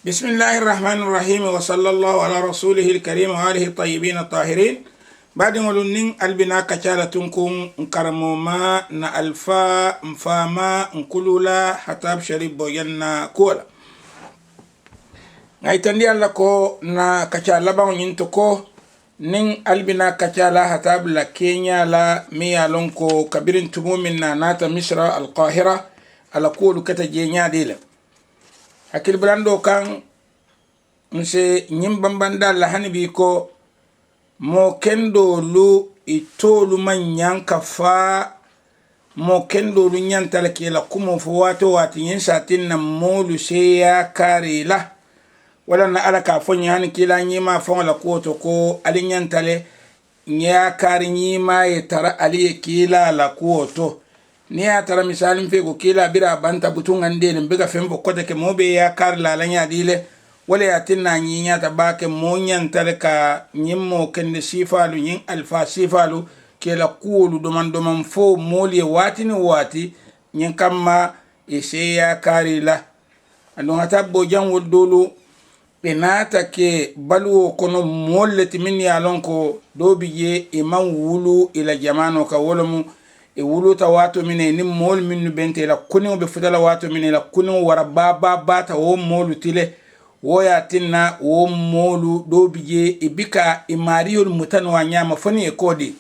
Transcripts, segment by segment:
بسم الله الرحمن الرحيم وصلى الله على رسوله الكريم وآله الطيبين الطاهرين. بعد ولنين البنا كچالا تنكم كرموما نا الفا مفاما نكلولا حتاب شريب بوينا كولا ngaitandi alla ko na kachala ba nyintoko nin albina kachala hatab la Kenya la miya lonko kabirin tumumin na nata Misra al-Qahira ala kulu kata jenya dila hakil blando kan nse nyimbambanda la hanibi ko mo kendo lu itolu manyan kafa mo kendo lu nyantala kila kumo fuwato wati yinsatin na molu seya kare la wala na ala ka fo nyani kila nyima fo la koto ko ali nyantale nya kari nyima e tara ali kila la koto ni ya tara misalin fe ko kila bira banta butun ande ne biga fembo kote ke mobe ya kar la nya dile wala ya tinna nyinya ta bake mo nyantale ka nyimmo kende sifalu nyin alfa sifalu kila kulu doman fo moli wati ni wati nyin kamma e se ya kari la ando hata bo jangol dolu penata ke baluwo kono molleti min ya lonko dobi ye imam wulu ila jamano ka wolomu e wulu ta wato mine ni mol minnu bente la kuni be fudala wato mine la kuni wara baba ta wo molu tile wo ya tinna wo molu dobi ye e bika e mariol mutanwa nyama foni e kodi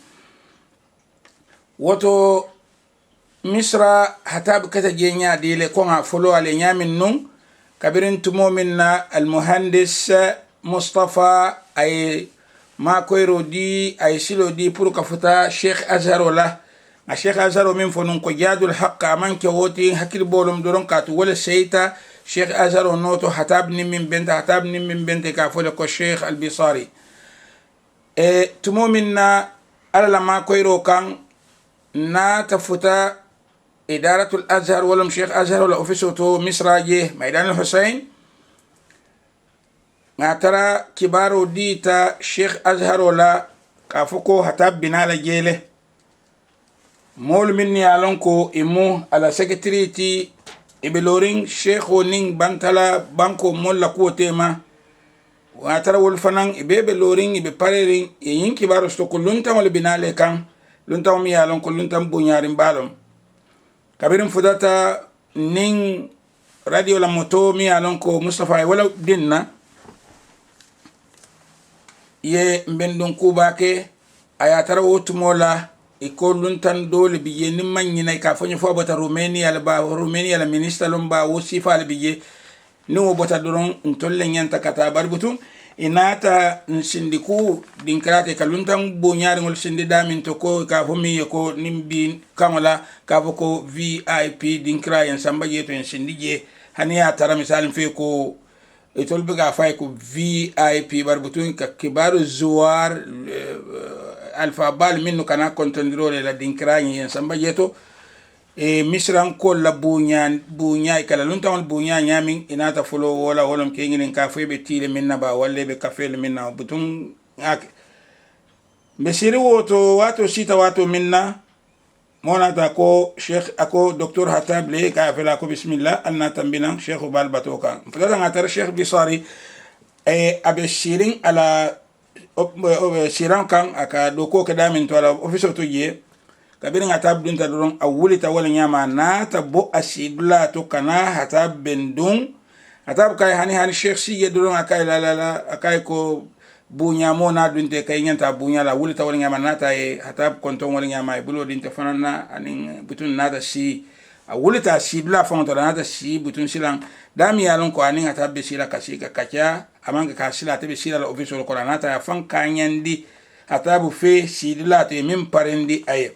woto misra hatab kata jenya dile ko nga folo ale nyamin nun kabirin tumomina almuhandis Mustafa ay ma koyro di ay silo di pour kafuta Sheikh Azharo la a Sheikh Azharo min fonun ko jadul haqqa man ke woti hakil bolum doron katu wala seita Sheikh Azharo noto hatab ni min benta ka fole ko Sheikh Al-Bisari tumomina ala ma koyro kan na tafuta إدارة الأزهر ولم شيخ أزهر ولا أوفيسوتو مصر جه ميدان الحسين ما ترى كبارو ديتا شيخ أزهر ولا كافوكو هتاب بنا لجيله مول مني علونكو إمو على سكرتريتي إبلورين شيخ ونين بانتلا بانكو مول لكوتي ما واترى والفنان إبلورين إبقارين يين كبارو ستوكو لنتم ولا بنا لكان لنتم مي علونكو لنتم بنيارين بالهم kabirin fudata nin radio la moto mi alonko Mustafa wala dinna ye mbendon kubake ayatara wotumola iko luntan dole biye nin manyina ka fonyo fo bota Romania la minister lomba wo sifa la biye ni wo bota doron ntolle nyanta kata barbutun inata nsindiku dinkrate kaluntan bonyari ngol sindi damin to ko ka fomi ko nimbi kamola ka ko VIP dinkra yan samba yeto en sindi je haniya tara misalin fe ko etol biga fay ko VIP barbutun ka kibaru zuwar alfa bal minno kana kontondiro la dinkra yan samba yeto misran ko la bunya kala luntan bunya nyamin inata fulo wala wolom ke ngin ka fe be tile minna ba walle be kafel minna butun ak besiri woto wato sita wato minna monata ko sheikh ako docteur hatab le ka fela ko bismillah anna tambina sheikh bal batoka fadala ngatar sheikh Bisari abe shirin ala shiran kan aka doko kedamin to ala office to je kabirin hatab dun ta doron awuli ta wala nyama na ta bo asidula to kana hatab bendun hatab kai hani sheikh si ye doron akai la akai ko bunya mo na dun te kai nyanta bunya la wuli ta wala nyama na ta e hatab konton wala nyama e bulo din te fanana anin butun na ta si awuli ta sidula fon to na ta si butun silang dami yalon ko anin hatab be sila kasika kacha amanga ka sila te be sila la office ko na ta fan kanyandi hatab fe sidula te min parendi ay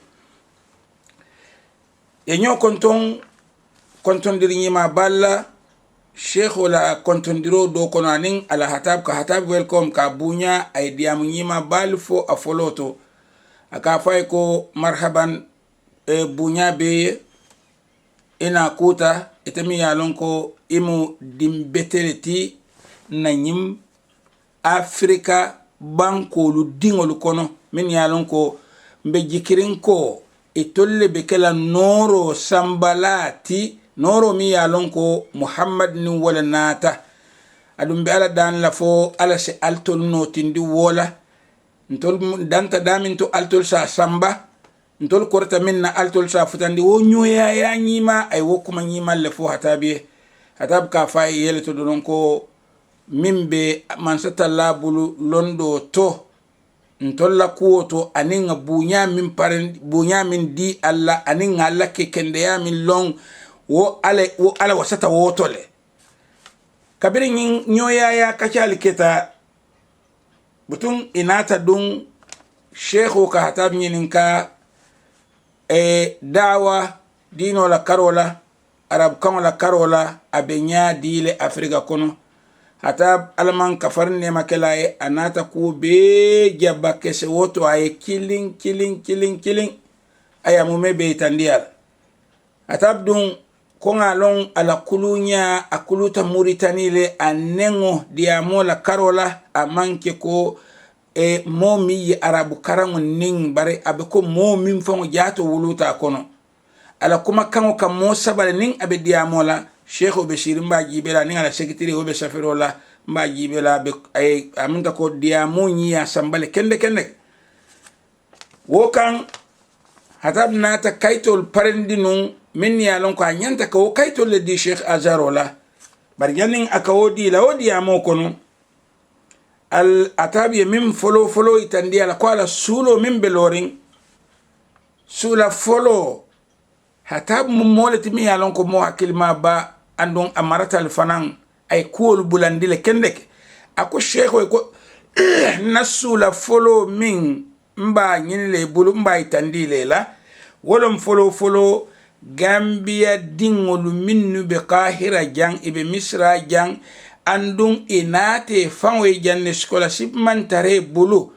yenyo konton diri nyima balla sheikh wala konton diro do kono anin ala hatab ka hatab welcome ka bunya ay diam nyima bal fo afoloto aka fay ko marhaban bunya be ina kuta itami yalon ko imu dimbeteleti na nyim Afrika banko lu dingol kono min yalon ko mbe jikirin ko itolle be kala noro sambalati noro mi yalon ko Muhammad ni wala nata adum be ala dan la fo ala se altol no tindi wola ntol danta damin to altol sa samba ntol korta minna altol sa futandi wo nyoya ya nyima ay wo kuma nyima le fo hatabi hatab ka fay yele to don ko mimbe man satalla bulu londo to ntolla kuwoto aninga bunya min paren bunya min di alla aninga alla ke kende ya min long wo ala wasata wotole kabiri nyoya ya kachali keta butun inata dun shekhu ka hatab nyininka dawa dino la karola arab kan la karola abenya dile afrika kono hatab alman kafar ne makelaye anata ku be jabba kese woto ay killing aya mume be tandial hatab dun ko ngalon ala kulunya akuluta Mauritanie anengo diamo la karola amanke ko momi arabu karango ning bare abeko momi fongo jato wuluta kono ala kuma kango kam mo sabale ning abe diamo la Sheikh Bashir mba jibela ning ala secretary obe safirola mba jibela be ay amunta ko diamo nyi ya sambale kende wo kan hatab nata kaitol parendinu min ya lon ko nyanta ko kaitol le di Sheikh Azarola bar yanin akawodi la wodi amo kono al atabi min folo itandi ala ko ala sulo min belorin sula folo hatab mum molati mi ya lon ko mo hakilma ba andon amaratal fanan ay kuol bulandile kendeke ako Sheikh ko nasula folo min mba nyinile bulu mba itandile la wolom folo Gambia dingolu minnu be Kahira jang ibe Misra jang andung inate fanwe janne scholarship man tare bulu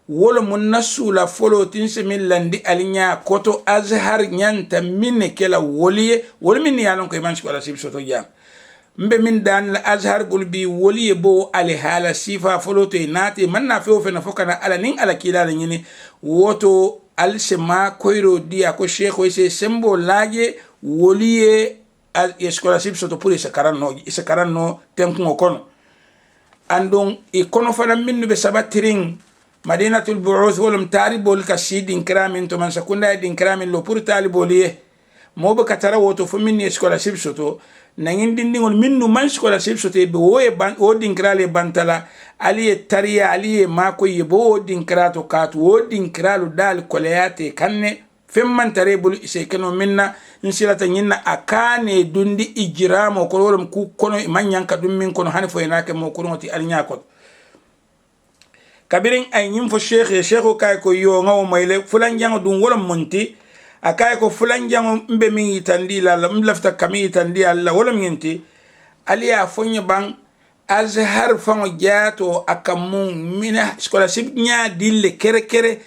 wolom nasula folo tinse min landi alinya koto Azhar nyanta minne kela woliye wol min yalon ko man scholarship soto jang mbe min dan la Azhar gulbi woliye bo ali hala sifa folo to inate man na fe na fokana ala nin ala kilala nyini woto alsema koiro dia ko Sheikh ese sembo laje woliye al scholarship soto pour ese karanno tenko kono andon e kono fana minnu be sabatiring Madinatul Bu'uth wolum talibol ka sidin kramin to man sakunda din kramin lo pour taliboliye mo be katara woto fo minni scholarship soto nangin dindingol minnu man scholarship soto be woye ban o din krale bantala aliye tariya aliye mako yebo din krato katu o din kralu dal koleyate kanne femman tare bulu ise keno minna insilata nyinna akane dundi ijramo ko wolum ku kono manyanka dum min kono hani fo enake mo ko ngoti alnya ko kabirin ay nyim fo sheikh kay ko yo ngaw mayle fulan jango dum wolum monti akay ko fulan jango mbe min yitandi la mlafta kami yitandi alla wolum yenti aliya fonye bang Azhar fango jato akamun mina scholarship nya dille kere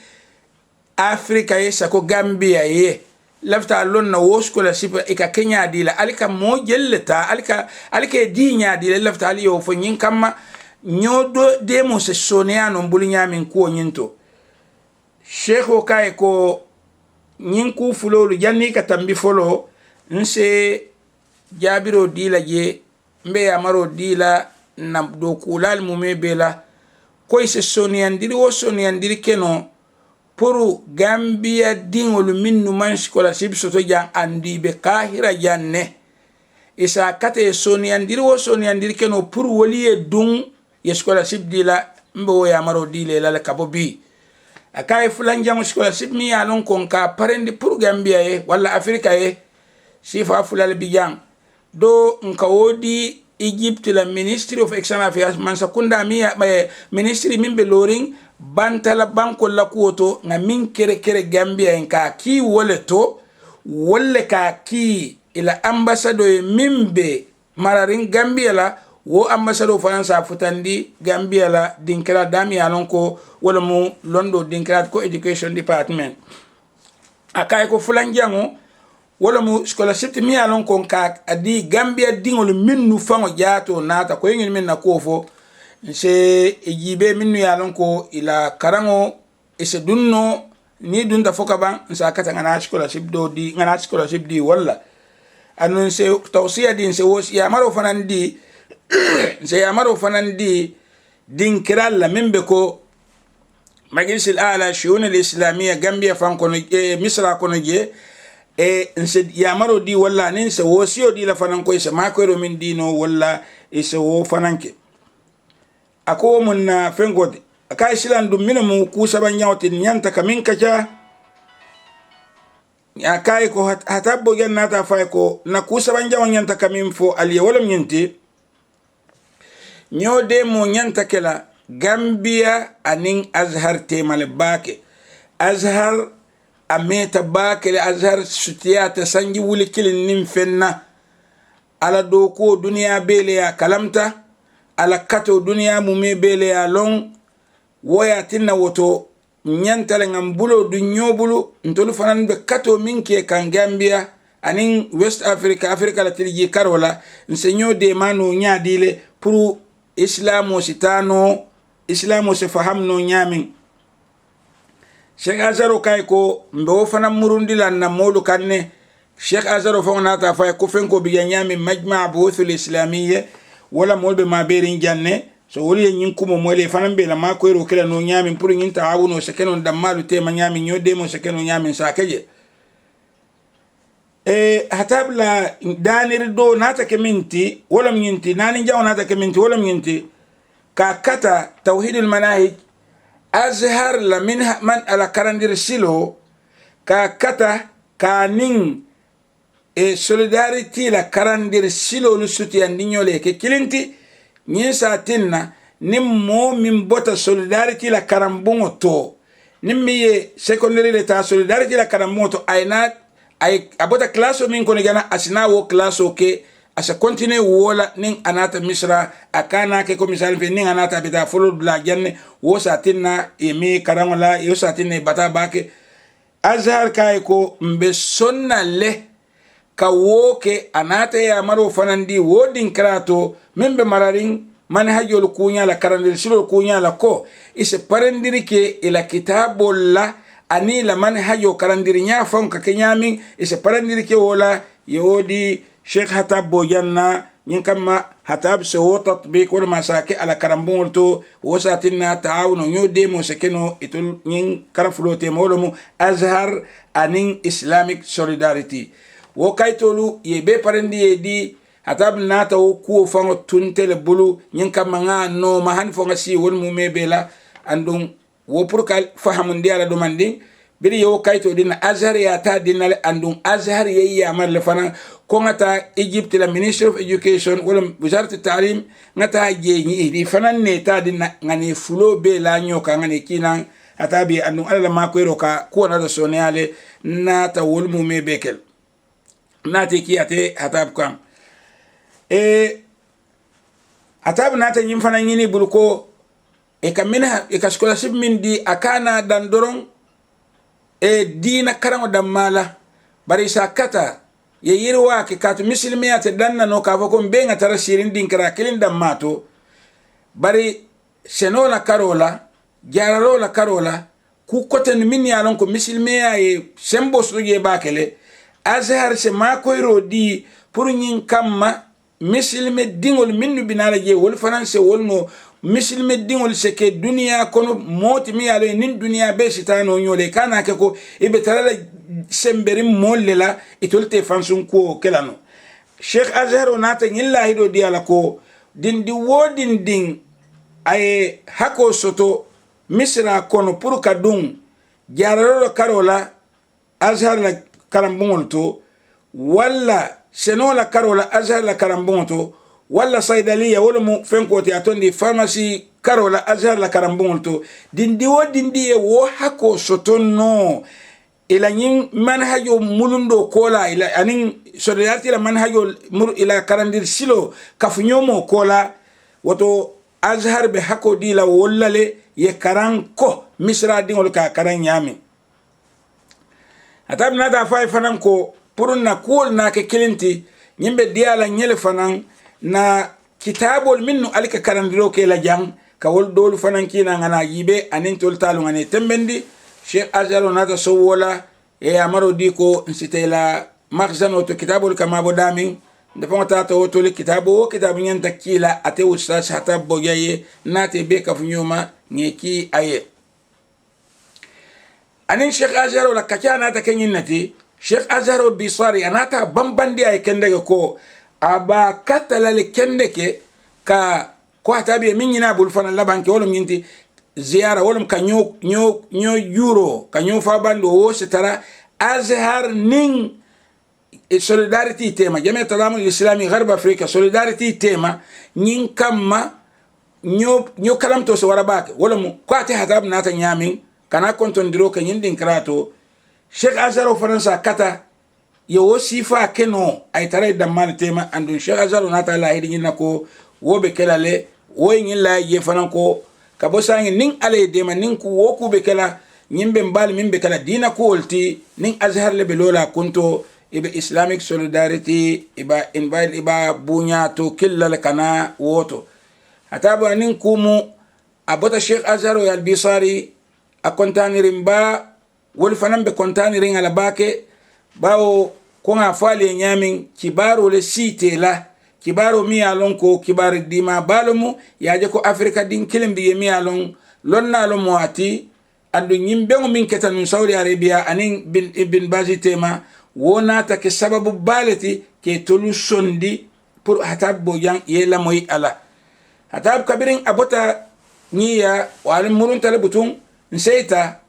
Afrika yesa ko Gambia ye lafta lon na wo scholarship ika Kenya dila alika mo jelleta alika di nya dila lafta ali yo fo nyin kama nyodo demo se soneano mbulinya min ko nyinto Sheikh kay ko nyin ku fulolu janni ka tambi folo nse jabiro dila je mbe amaro dila na do kulal mume bela ko ise soniandiri keno pour Gambia dingol minnu man scholarship soto jang andi be Kahira janne isa kate soniandiri keno pour woliye dung ye scholarship dila mbo ya maro dile la kabobi akay fulan jang scholarship mi alon kon ka parendi pour Gambia e wala Afrika e sifa fulal bijang do nka wodi Egypt la Ministry of External Affairs man sakunda mi ministry min be loring bantala banko la kuoto nga min kere Gambia en ka ki woleto wolle ka ki ila ambassador min be mararin Gambia la wo ambassador Faransa futandi Gambia la dinkra dami alon ko wala mu londo dinkra ko education department akay ko fulan jango wala mu scholarship mi alon kon ka adi Gambia dingol minnu fango jato nata ko ngin min na kofo se ejibe minnu yalon ko ila karango ese dunno ni dunta foka ban sa kata ngana scholarship di wala anun se tawsiya din se wos ya maro fanan di nse yamaro fanan di din kiralla min be ko majlis al-ala shu'un al-islamiyya gambia fan kono misra kono je nse yamaro di walla nin se wosiyo di la fanan ko se makoyro min dino walla se wo fananke ako mun na fengode aka islam dum minum ku saban nyawtin nyanta kamin kaja akai ko hatabbo jannata fay ko na ku saban jawan nyanta kamin fo aliya wala nyinti nyode mo nyanta kela gambia anin azhar temale bake azhar ameta bake azhar sutiyata sanji wuli kilin nim fenna ala do ko duniya bele ya kalamta ala kato duniya mume bele ya long woya tinna woto nyantale ngam bulo du nyobulu ntolu fanan be kato minke kan gambia anin west africa la tilji karola nsenyo de manu nyaadile pour islamo sitano islamo se fahamno nyamin Sheikh Azaro kay ko mbe fanan murundi lan na molu kanne Sheikh Azaro fa nata fa ko fenko bi nyamin majma' buthul islamiyya wala molbe ma berin janne so woli yin kuma mole fanan be la ma ko ro kala no nyamin pour yin taawuno se kenon dammalu te ma nyamin nyode mo se kenon nyamin sa keje hatabla danir do nata ke minti wala minti nani jaw nata ke minti wala minti ka kata tauhidul manahij azhar la minha man ala karandir silo ka kata kanin solidarity la karandir silo lu suti andinyole ke kilinti nyin sa tinna nim mo min bota solidarity la karambungo to nim miye secondary leta solidarity la karambungo to ayna ay abota classo min ko gana asina wo classo ke asa continue wola nin anata misra akana ke ko misal fe nin anata bita follow la janne wo sa tinna mi karangola yo sa tinne bata bake azhar kay ko mbe sonna le ka woke anata ya maro fanandi wodin krato membe mararin manhajul kunya la karandir silo kunya la ko ise parandiri ke ila kitabul la ani la manhajo karandiri nya fon ka kenyami ise parandiri ke wala yodi Sheikh Hatab Bojanna nyin kama hatab se wo tatbiq wala masake ala karambul to wosatina taawuno nyode mo sekeno itul nyin karaflote molomu azhar anin islamic solidarity wo kaytolu yebe parandi yedi hatab nata wo ku fango tuntele bulu nyin kama nga no mahan fonga si won mu mebela andum wo pour kal fahamundi ala domandi biri yo kayto dina azhar ya ta dinale andum azhar yeyi amal le fana ko ngata Egypt la Ministry of Education wala wizaratu ta'lim ngata jeyi di fana ne ta dina ngani fulo be la nyoka ngani kinan atabi andum ala ma ko roka ko na da soniale na ta wol mu me bekel nati kiyate hatab kam hatab nata nyim fana nyini bulko kamina scholarship min di akana dan doron dina karango damala bari sakata ye yirwa ke katu misilmiya te danna no ka fako mbenga tara shirin din kara kilin dammato bari senola karola jararola karola ku koten min yalon ko misilmiya e sembo soje bakele azhar se makoyro di pour nyin kamma misilme dingol minnu binala je wol fananse wolno misilme dingol seke dunia kono moti mi yalo nin dunia be sitano nyole kana ke ko ibe tarala semberi mollela itolte fansun ko kelano Sheikh Azhar onata nyilla hido diala ko dindi wodin ding ay hako soto misra kono pour kadung jararo karola Azhar la karambungol to walla senola karola Azhar la karambungol to walla saidaliya wala mu fenkote atondi pharmacy karola Azhar la karambungol to dindi wodindi wo hako soto no ila nyin manhajo mulundo kola ila anin solidarity la manhajo ila karandir silo kafunyomo kola woto Azhar be hako dila wollale ye karanko misra dingol ka karan nyami atab nada fay fanan ko purunna kul na ke kilinti nyimbe diala nyele fanan na kitabol minnu alika karandiro ke la jang ka wol dolu fanan kina ngana yibe anin tol talu ngane tembendi Sheikh Azhar nata sowola e amaro di ko nsitela makhzano to kitabul kama bodami ndefon tata wotole kitabu nyanta kila ate ustaz hata boyaye nate be kafunyuma ngeki aye anin Sheikh Azhar wala kachana ta kenyin nati Sheikh Azhar Bisari anata bambandi ay kendege ko aba katala le kendeke ka ko hatabi min nyina bul fana labanke wolum nyinti ziyara wolum ka nyo euro ka nyo fa bando wo setara Azhar ning solidarity tema jami'a talamul islami gharb afrika solidarity tema nyin kamma nyo kalam to so warabake wolum ko ate hatab nata nyamin kana konton diro ka nyin din krato Sheikh Azhar faransa kata yo sifa keno ay tare dammal tema andun Sheikh Azhar nata la hidi nyina ko wobe kelale wo nyin la ye fanan ko ka bo sangi nin ale dema nin ku wo ku be kala nyimbe mbal mimbe kala dina ko wolti nin Azhar le be lola kunto ibe Islamic solidarity iba invite iba bunya to killal kana woto hatabu nin kumu abota Sheikh Azhar Bisari a kontanirin ba wol fanan be kontanirin ala bake bawo ko nga fale nyamin kibaro le sitela kibaro mi alon ko kibar dima balomu yaje ko Afrika din kilimbi mi alon lonna lo moati andu nyimbe min ketanun Saudi Arabia anin bin bazitema wona ta ke sababu baleti ke tolu sondi pour hatab boyan yela moy ala hatab kabirin abota niya wal murun talabutun nseita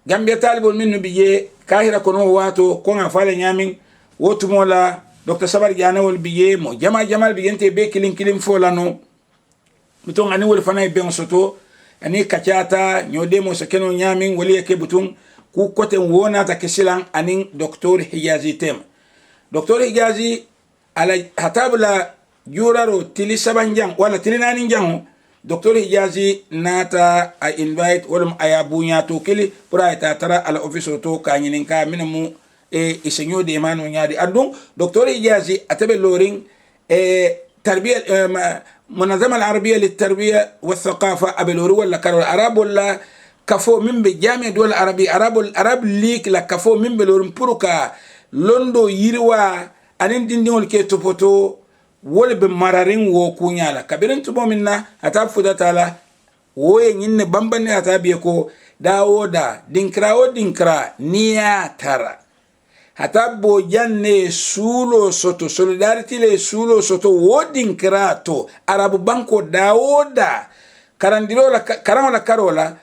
Gambia talibol min no biye kahira kono wato ko nga fale nyamin wotu mola Dr. Sabar Jana wol biye mo jamal biyente be kilin folano muton ani wol fanay ben soto ani kachata nyode mo sakeno nyamin wali yake butun ku kote wona ta kesilan anin Dr. Hijazi tem Dr. Hijazi ala hatabla juraro tili sabanjang wala tili nani jango Dr. Hijazi nata a invite wolum ayabunya to kili pura ta tara ala office to kanyinin ka minamu isenyo de manu nyaadi adun Dr. Hijazi atabe loring tarbiya منظمة العربية للتربية والثقافة أبلوري ولا كارول العرب ولا كفو من بجامع دول العربية عرب ليك لا كفو من بلورم بروكا لندو يروا أنين دين دين ولكي تفوتو wole be mararin wo kunyala kabirin tubo minna ata fuda tala woye nyinne bambane ata biye ko dawoda dinkra niya tara hata bo janne sulo soto solidarity le sulo soto wo dinkra to arabu banko dawoda karandiro la karola karola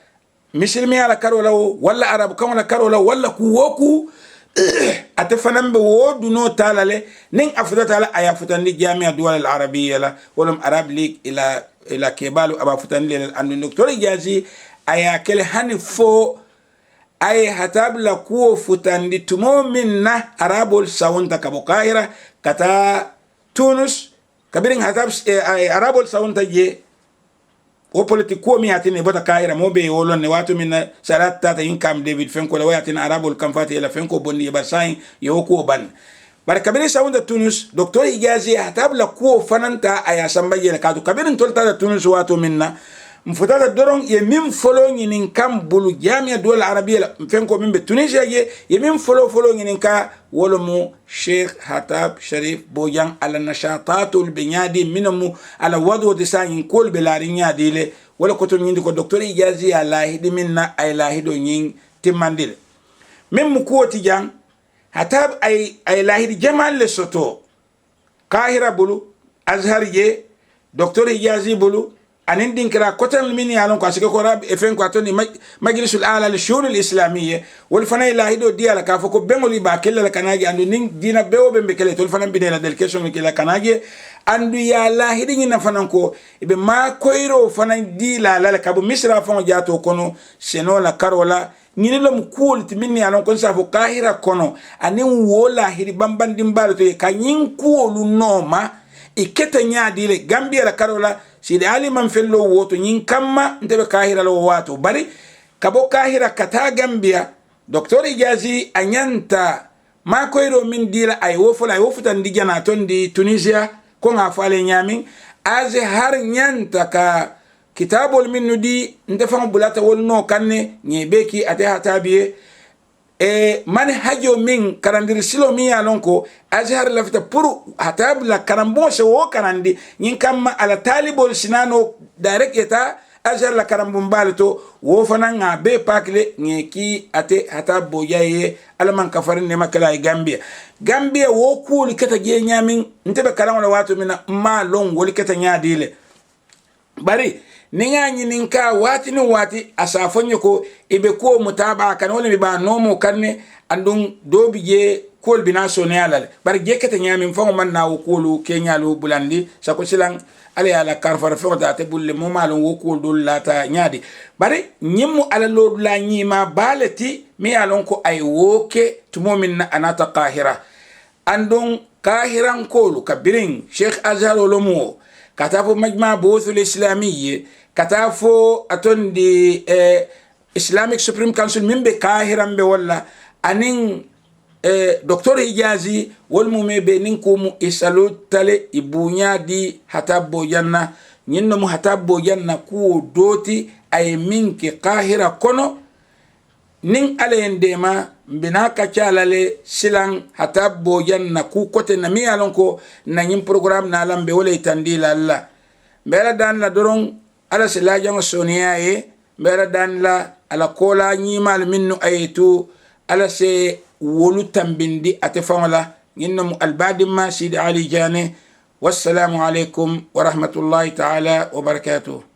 misilmi ala karola wala arabu karola karola wala kuwoku ate fanan be wodu no talale nin afuta tala aya futandi jami'a duwal al-arabiyya la wolum arab league ila kebalu aba futandi le andu Dr. Hijazi aya kele hani fo ay hatabla kuo futandi tumo minna arabul sawunta kabo Kahira kata Tunus kabirin hatab arabul sawunta je o politiko mi atine bota Kahira mobe wolon ne watu minna salat tata income David Fenko la wayatin arabul kamfati la Fenko bonni basain yo ko ban bar kabirin sawunta Tunus Dr. Hijazi hatabla kuo fananta aya sambaye la kadu kabirin tolta Tunus watu minna mfutata doron ye min folo nginin kam bulu jamia dole arabia Fenko mimbe Tunisia ye min folo nginin ka wolomu Sheikh Hatab Sharif Bojang ala nashatatul binyadi minamu ala wadu disayin kol belarin yadile wala koton nyindi ko Dr. Hijazi ala hidi minna ay lahido nyin timmandile min mukuoti jang Hatab ay lahidi jamal le soto Kahira bulu Azhar ye Dr. Hijazi bulu anin dinkira kotan min yalon ko asike ko rab e fen ko atoni majlisul ala li shurul islamiyya wal fana ilahido diala ka foko bengoli ba kella kanagi andu nin dina bewo be kele tol fana bidela delegation kella kanagi andu ya lahidi ni na fana ko be ma koiro fana dila la ka bu misra fon jato kono seno la karola nyini lom kuolti min yalon ko sa fo Kahira kono anin wola hidi bambandi mbalo to ka nyin kuolu noma ikete nyaadi le Gambia la karola sidi ali man fello woto nyin kamma ndebe Kahira lo wato bari kabo Kahira kata Gambia Dr. Hijazi anyanta ma koyro min dila ay wofuta ndijana ton di Tunisia ko nga fale nyamin Azhar nyanta ka kitabul min nudi ndefa bulata wol no kanne nyebeki ate hatabiye man hajo min karandir silo mi ya lonko azhar lafta pour hatab la karambo se wo karandi nyin kam ala talibol sinano direct eta azhar la karambum balto wo fana nga be pakle ngeki ate hatab boyaye alaman kafarin ne makala e gambia wo kuli kata ge nyamin ntebe karan wala watu mina ma long woli kata nyaadile bari ninga nyininka wati ni wati asafonye ko ibe ko mutaba kan wala mi ba nomo kanne andun dobi je kol bina so ne alal bar je kete nyami fango man na wokulu kenyalu bulandi sako silang ale ala karfar fe ta te bulle mo malon wokul dul lata nyaadi bari nyimmu ala lod la nyima balati mi alon ko ay woke tumomin na anata qahira andun qahiran kolu kabirin sheikh azhar olomo katafo majma boothul islamiyye katafo atondi Islamic Supreme Council mimbe kahiran be walla anin Dr. Hijazi wal mumebe ninko mu isalu tale ibunya di hatabbo janna nyinno mu hatabbo janna ku doti ay minki kahira kono nin alende ma bina ka calale silang hatabbo janna ku kote na mi alon ko na nyim program na lambe wala itandila alla bela dan la doron ala sila jango sonia bela dan la ala kola nyimal minnu ayetu ala se wolu tambindi atefawla innamu albadim ma sidi ali jane wassalamu alaikum wa rahmatullahi ta'ala wa barakatuh